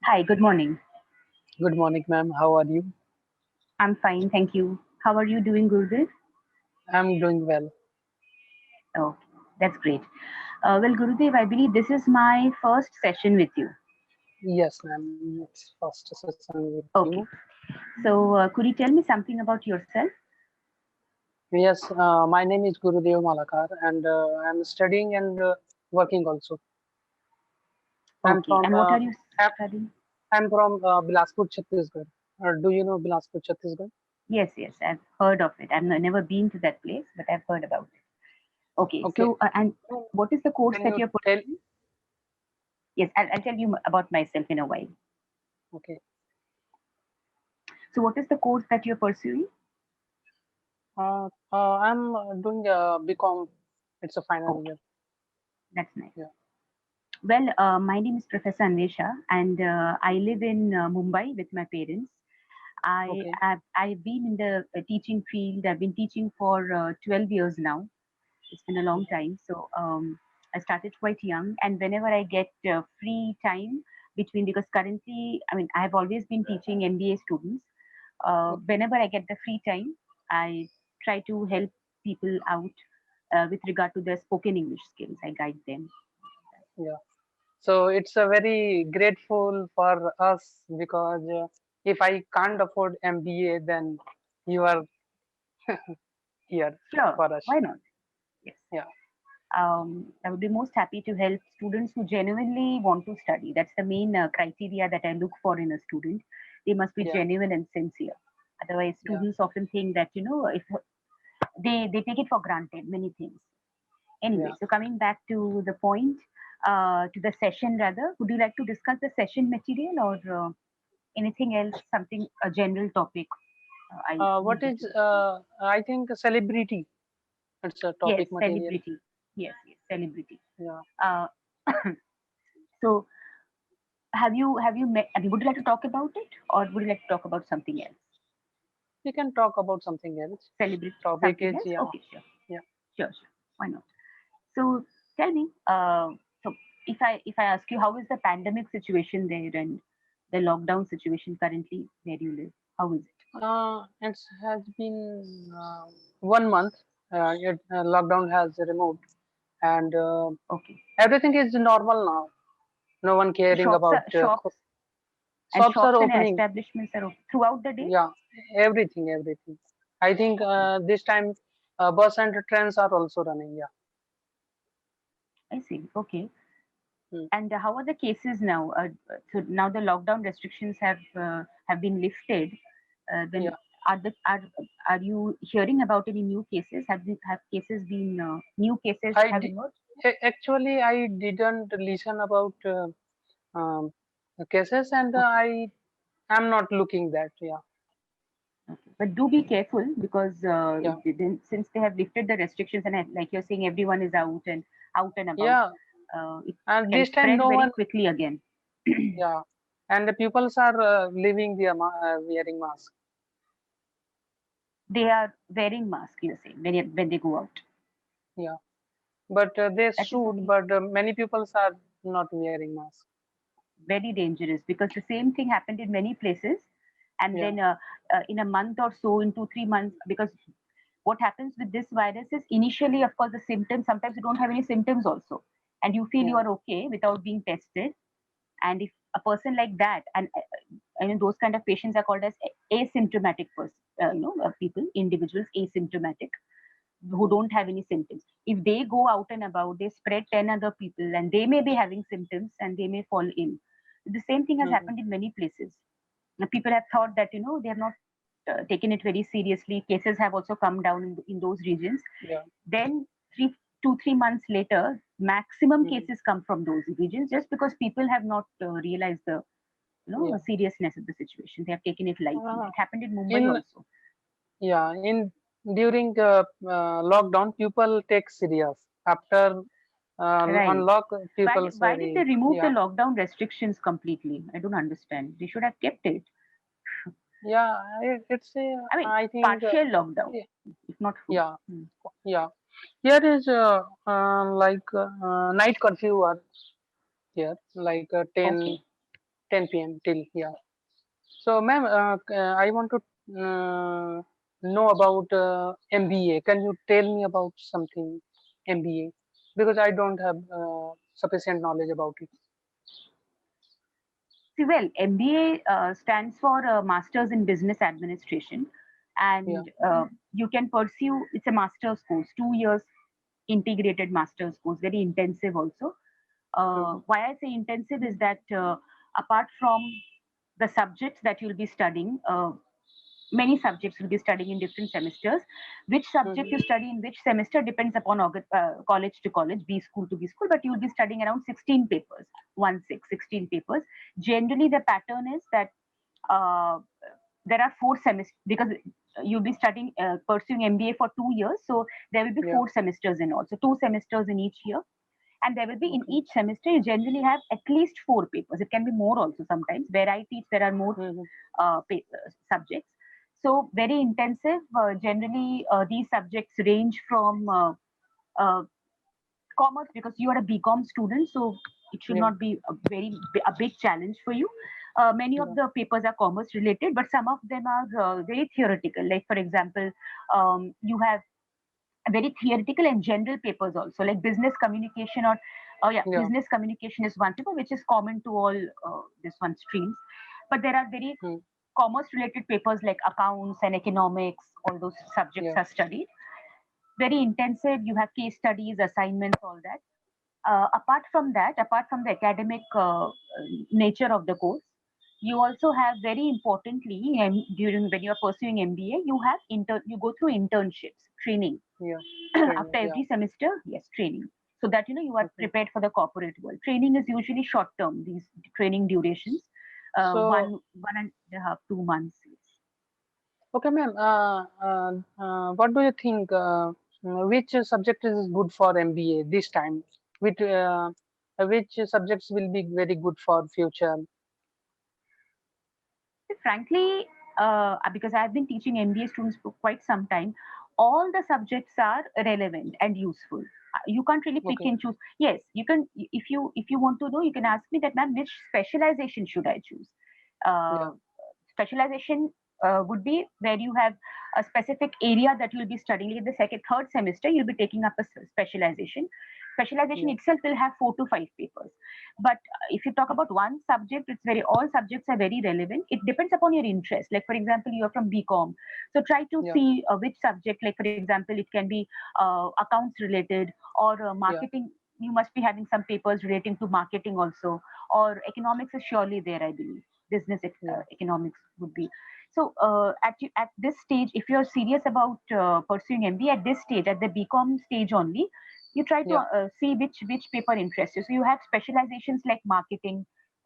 Hi, good morning. Good morning, ma'am. How are you? I'm fine, thank you. How are you doing, Gurudev? I'm doing well. Oh, that's great. Well, Gurudev, I believe this is my first session with you. Yes, ma'am. It's first session with you. Okay. So, could you tell me something about yourself? Yes, my name is Gurudev Malakar, and I'm studying and working also. I'm Okay. from And what are you I'm studying? I'm from Bilaspur, Chhattisgarh. Do you know Bilaspur, Chhattisgarh? Yes, yes, I've heard of it. Never been to that place, but I've heard about it. Okay. Okay. So, and So, what is the course can that you you're tell? pursuing? Yes, I'll tell you about myself in a while. Okay. So, what is the course that you're pursuing? I'm doing BCom. It's a final Okay, year. that's nice. Yeah. Well, my name is Professor Anvesha, and I live in Mumbai with my parents. Okay. I've been in the teaching field. I've been teaching for 12 years now. It's been a long Okay. time. So I started quite young, and whenever I get free time between, because currently, I mean, I've always been teaching MBA students. Okay. Whenever I get the free time, I try to help people out with regard to their spoken English skills. I guide them. Yeah. So it's a very grateful for us because if I can't afford MBA, then you are here Sure, for us. why not? Yes. Yeah, I would be most happy to help students who genuinely want to study. That's the main criteria that I look for in a student. They must be yeah, genuine and sincere. Otherwise, yeah, students often think that, if they take it for granted, many things. Anyway, yeah. so coming back to the point, to the session rather, would you like to discuss the session material or anything else, something, a general topic I What need us is to discuss? I think celebrity. It's a Yes, topic material. celebrity. Yes, yes, celebrity. Yeah, Uh, so have you met? I mean, would you like to talk about it, or would you like to talk about something else? we can talk about something else. Celebrate Topic something is else? yeah, Okay, sure, yeah. sure, sure. Why not? So tell me. So if I ask you, how is the pandemic situation there and the lockdown situation currently where you live? How is it? It has been 1 month. Lockdown has removed, and Okay. everything is normal now. No one So caring about shops are shops and opening. establishments are open throughout the day. Yeah, everything. I think Okay, this time bus and trains are also running. Yeah. I see. Okay. Hmm. And how are the cases now? So now the lockdown restrictions have been lifted. Then Yeah. are the are you hearing about any new cases? Have cases been new cases I have di- emerged? Actually I didn't listen about um, the cases, and Okay, I am not looking that. Yeah. okay. But do be careful because Yeah. since they have lifted the restrictions and like you're saying, everyone is out and about. Yeah. It And can this time spread no very one. quickly again. Yeah. And the peoples are leaving the wearing mask. They are wearing masks. You're saying when they go out. Yeah. But they That is should. okay. But many peoples are not wearing mask. Very dangerous because the same thing happened in many places, and Yeah. then in a month or so, in 2 3 months, because what happens with this virus is initially, of course, the symptoms, sometimes you don't have any symptoms also, and you feel you Yeah. are okay without being tested. And if a person like that, and those kind of patients are called as asymptomatic people, individuals, asymptomatic, who Hmm. don't have any symptoms. If they go out and about, they spread 10 other people and they may be having symptoms and they may fall in. The same thing has Hmm. happened in many places. Now, people have thought that, they have not taken it very seriously. Cases have also come down in those regions. Yeah. Then 3 months later, maximum Hmm. cases come from those regions just because people have not realized the Yeah. seriousness of the situation. They have taken it lightly. Uh, It happened in Mumbai in also. in during lockdown, people take serious. After Right. unlock, Why, people's why did they very remove the yeah, lockdown restrictions completely? I don't understand. They should have kept it. yeah. It's a, I mean, I think partial lockdown, yeah, if not full. yeah, Hmm. yeah. Here is like night curfew are here, like 10 Okay. 10 p.m. till, yeah. So, ma'am, I want to uh, know about MBA. Can you tell me about something MBA? Because I don't have sufficient knowledge about it. See, well, MBA stands for Masters in Business Administration, Yeah. and you can pursue. It's a master's course, 2 years integrated master's course, very intensive also. Mm-hmm. Why I say intensive is that apart from the subjects that you'll be studying, many subjects will be studying in different semesters. Which subject Mm-hmm. you study in which semester depends upon college to college, B school to B school, but you'll be studying around 16 papers, 16 papers. Generally, the pattern is that uh, there are 4 semesters because you'll be studying, pursuing MBA for 2 years. So there will be Yeah. 4 semesters in all. So 2 semesters in each year. And there will be in Okay. each semester, you generally have at least 4 papers. It can be more also sometimes. Where I teach, there are more Mm-hmm. subjects. So very intensive. Generally, these subjects range from uh, commerce because you are a BCom student, so it should Yeah. not be a big challenge for you. Many of Yeah. the papers are commerce related, but some of them are very theoretical. Like for example, you have very theoretical and general papers also, like business communication or oh yeah, Yeah. business communication is one paper which is common to all this one streams. But there are very Mm. commerce related papers like accounts and economics. All those subjects Yeah. are studied very intensive. You have case studies, assignments, all that. Apart from that, apart from the academic nature of the course, you also have very importantly, and during when you are pursuing MBA, you go through internships, training Yeah. after Training. Yeah. every semester. Yes, training, so that you are Okay. prepared for the corporate world. Training is usually short term. These training durations, So, one and a half, 2 months. Yes. okay, ma'am. What do you think? Which subject is good for MBA this time? Which subjects will be very good for future? Frankly, because I've been teaching MBA students for quite some time, all the subjects are relevant and useful. You can't really pick Okay. and choose. Yes, you can. If you want to know, you can ask me that, ma'am, which specialization should I choose? Yeah. Uh, Specialization would be where you have a specific area that you'll be studying. Like in the second, third semester, you'll be taking up a specialization. Specialization Yeah. itself will have 4 to 5 papers. But if you talk about one subject, it's very all subjects are very relevant. It depends upon your interest. Like for example, you're from BCom, so try to Yeah. see which subject. Like for example, it can be accounts related or Yeah. marketing. You must be having some papers relating to marketing also, or economics is surely there, I believe. Business Yeah. economics would be. So at this stage, if you're serious about pursuing MBA at this stage, at the BCom stage only, you try to Yeah. see which paper interests you. So you have specializations like marketing.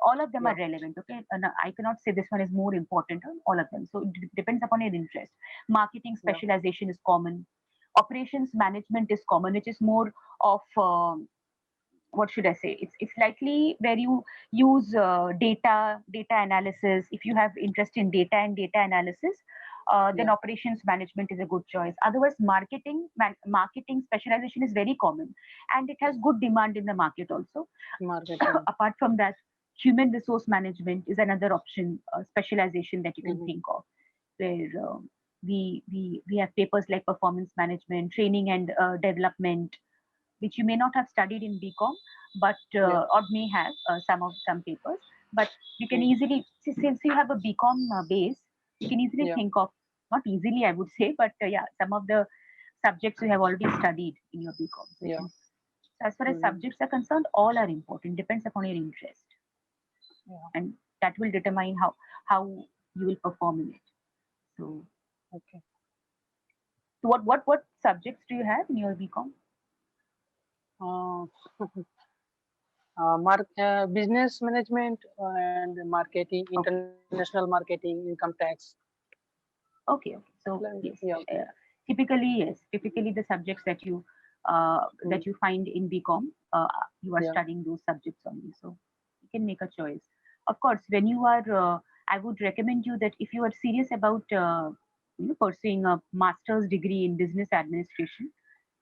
All of them are Yeah. relevant. Okay, and I cannot say this one is more important on all of them. So it depends upon your interest. Marketing Yeah. specialization is common. Operations management is common, which is more of what should I say? It's likely where you use data analysis. If you have interest in data and data analysis, then Yeah. operations management is a good choice. Otherwise, marketing specialization is very common, and it has good demand in the market also. Marketing. Apart from that, human resource management is another option, specialization that you can Mm-hmm. think of, where we have papers like performance management, training and development, which you may not have studied in BCom, but Yeah. or may have some papers. But you can Mm. easily since you have a BCom base, you can easily Yeah. think of, not easily I would say, but yeah, some of the subjects you have already studied in your BCom. So you Yeah. can. So as far as Mm-hmm. subjects are concerned, all are important. Depends upon your interest, Yeah. and that will determine how you will perform in it. So, Okay. so what subjects do you have in your BCom? Uh, Business management and marketing, Okay. international marketing, income tax. Okay, okay. So yes, Yeah. typically the subjects Mm. that you find in BCom, you are Yeah. studying those subjects only. So you can make a choice. Of course, when you are, I would recommend you that if you are serious about pursuing a master's degree in business administration,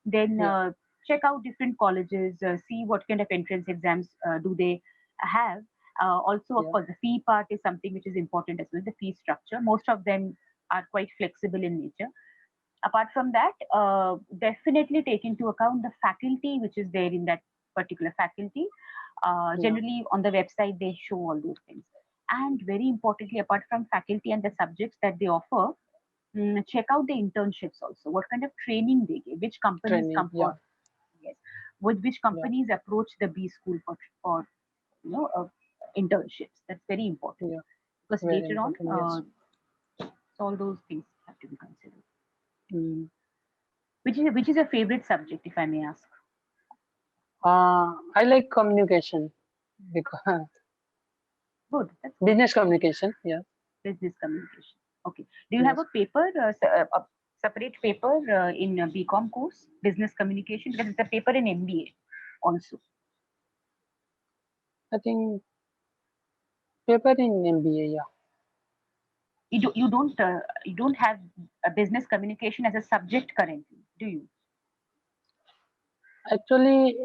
then Yeah. check out different colleges, see what kind of entrance exams do they have. Also, of Yeah. course, the fee part is something which is important as well, the fee structure. Most of them are quite flexible in nature. Apart from that, definitely take into account the faculty which is there in that particular faculty. Yeah. Generally, on the website, they show all those things. And very importantly, apart from faculty and the subjects that they offer, check out the internships also. What kind of training they give, which companies Training. come Yeah. for, yes, with which Yeah. companies approach the B school for you know uh, internships. That's very important Yeah. because Very later on, important. Yes. all those things have to be considered. Mm. Which is your favorite subject, if I may ask? I like communication because Good, that's good. business communication. Yeah. Business communication. Okay. Do you have Yes. a paper, a separate paper in BCom course, business communication? Because it's a paper in MBA also. I think paper in MBA. Yeah. You don't have a business communication as a subject currently, do you? Actually,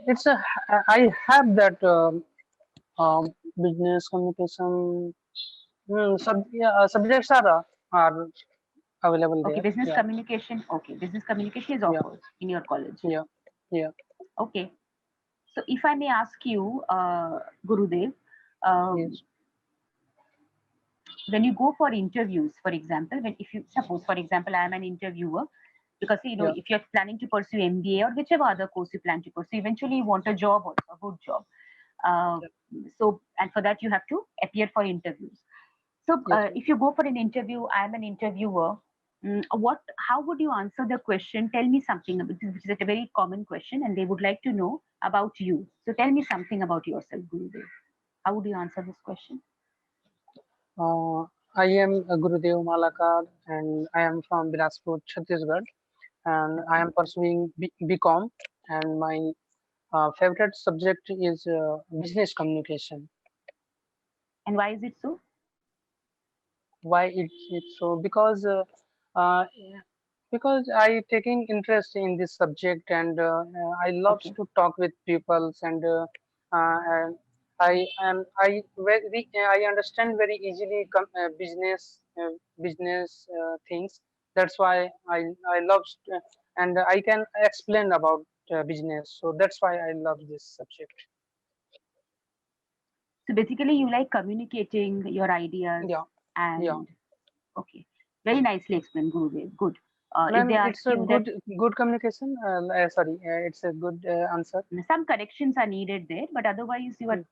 it's a. I have that business communication. Yeah, subjects are available Okay, there. business Yeah. communication. Okay, business communication is Yeah. offered in your college. Yeah. Yeah. Okay. So if I may ask you, Gurudev, um, Yes. when you go for interviews, for example, when if you suppose, for example, I am an interviewer, because Yeah. if you're planning to pursue MBA or whichever other course you plan to pursue, eventually you want a job also, a good job. Uh, Yeah. so, and for that you have to appear for interviews. So, Yes. if you go for an interview, I'm an interviewer. What? How would you answer the question? Tell me something, which is a very common question, and they would like to know about you. So, tell me something about yourself, Gurudev. How would you answer this question? Uh, I am Gurudev Malakar and I am from Bilaspur, Chhattisgarh, and I Okay. am pursuing BCom, and my favorite subject is business communication. And why is it so? Why it's so? Uh, because I taking interest in this subject, and I loves Okay. to talk with peoples, and I understand very easily business things. That's why I love and I can explain about business. So that's why I love this subject. So basically, you like communicating your ideas Yeah, yeah. and okay, very nicely explained, Gurudev. Good. If they Ma'am, ask it's a you that good communication. Sorry, it's a good answer. some corrections are needed there, but otherwise Mm.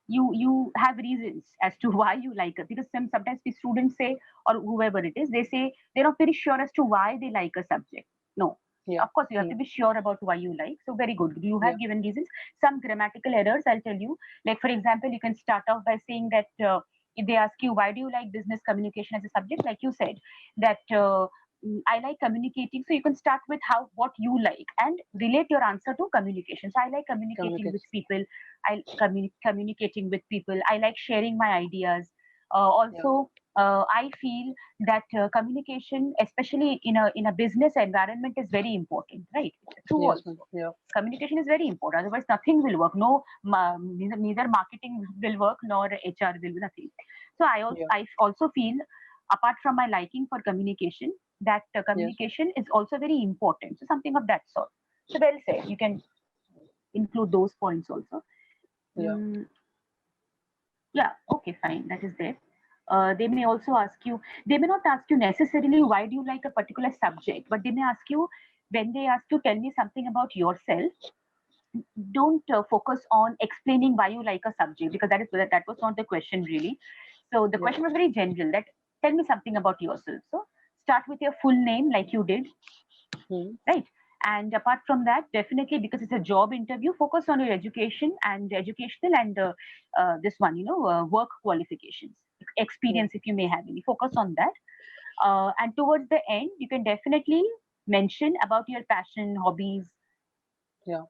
you have reasons as to why you like it because sometimes the students say or whoever it is they say they're not very sure as to why they like a subject. No, Yeah, of course you have to mm, be sure about why you like. So very good, you yeah, have given reasons. Some grammatical errors I'll tell you, like for example you can start off by saying that if they ask you why do you like business communication as a subject, like you said that I like communicating. So you can start with how what you like and relate your answer to communication. So I like communicating with communication. people. I communicating with people. I like sharing my ideas. Yeah, Also, I feel that communication, especially in a business environment, is very important. Right? It's true yes, ma'am. also. Yeah, Communication is very important. Otherwise, nothing will work. No, neither marketing will work nor HR will nothing. So yeah, I also feel, apart from my liking for communication, that yes, communication is also very important. So something of that sort. So well said. You can include those points also. yeah, Mm, yeah, okay, fine. That is there. They may also ask you, they may not ask you necessarily why do you like a particular subject, but they may ask you when they ask you, tell me something about yourself. Don't focus on explaining why you like a subject because that was not the question really. So the yeah, question was very general. That tell me something about yourself. So start with your full name like you did, mm, right? And apart from that, definitely because it's a job interview, focus on your education and educational and this one, work qualifications, yeah, experience if you may have any. Focus on that. And towards the end, you can definitely mention about your passion, hobbies, yeah,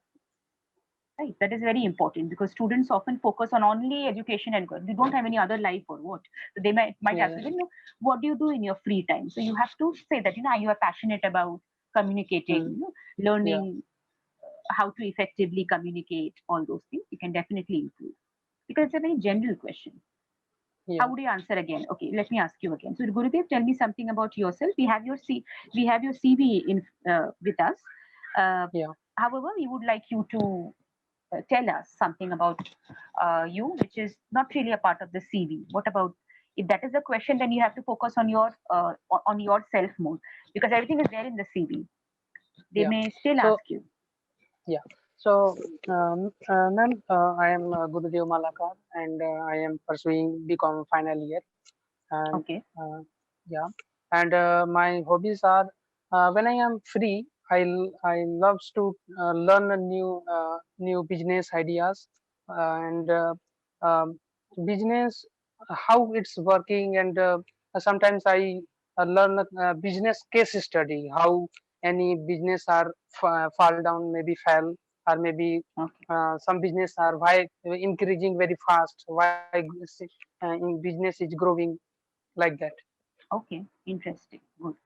right? That is very important because students often focus on only education and they don't have any other life or what. So they might yeah, ask yeah, you, what do you do in your free time? So you have to say that you are passionate about communicating, mm, yeah, learning how to effectively communicate. All those things you can definitely include. Because it's a very general question. Yeah. How would you answer again? Okay, let me ask you again. So, Gurudev, tell me something about yourself. We have your CV in with us. Uh, Yeah. However, we would like you to tell us something about you, which is not really a part of the CV. What about, if that is the question, then you have to focus on yourself more, because everything is there in the CV. They Yeah. may still So ask you. yeah. So, ma'am, I am Gurudev Malakar, and I am pursuing BCom final year. And Okay. yeah, and my hobbies are, when I am free, I loves to learn a new business ideas, and business, how it's working, and sometimes I learn a business case study, how any business are fall down, maybe fell, or maybe Okay. some business are why increasing very fast, why in business is growing, like that. Okay. Interesting. Good.